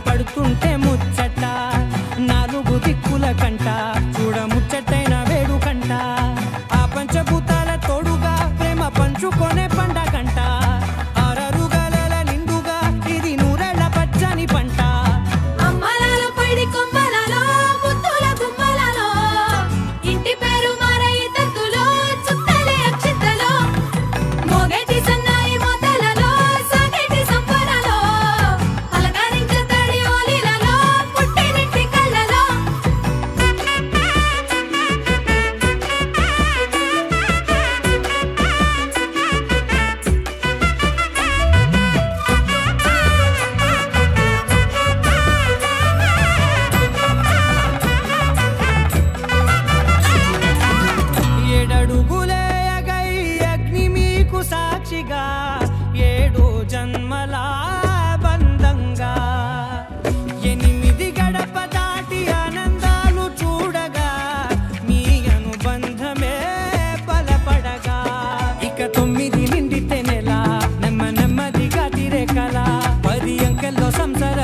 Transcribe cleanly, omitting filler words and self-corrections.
పడుతుంటే ముచ్చట నాలుగు దిక్కుల కంట చూడ ముచ్చటైన వేడు కంట ఆ పంచభూతాల తోడుగా ప్రేమ పంచుకొనే పండగంట ఆరరుగల నిండుగా ఇది నూరెళ్ళ పచ్చని పంట అమ్మలాలో పడి కొమ్మలలో ముత్తుల గుమ్మలలో ఇంటి పేరు మారై తంతులో చుట్టలే అక్షింతలో మోగేటి సన్నాయి మోతలలో సాగేటి సంబరాలో పలకరించే తడి ఓలిలలో పుట్టినింటి కళ్ళలో ఏడడుగులే ఎగై అగ్ని మీకు సాక్షిగా ఏడు జన్మల బంధంగా 8 గడప దాటి ఆనందాలు చూడగా మీ అనుబంధమే బలపడగా ఇక 9 నిండితే నెల నెమ్మదిగా తిరే కల 10 అంకెల్లో సంసార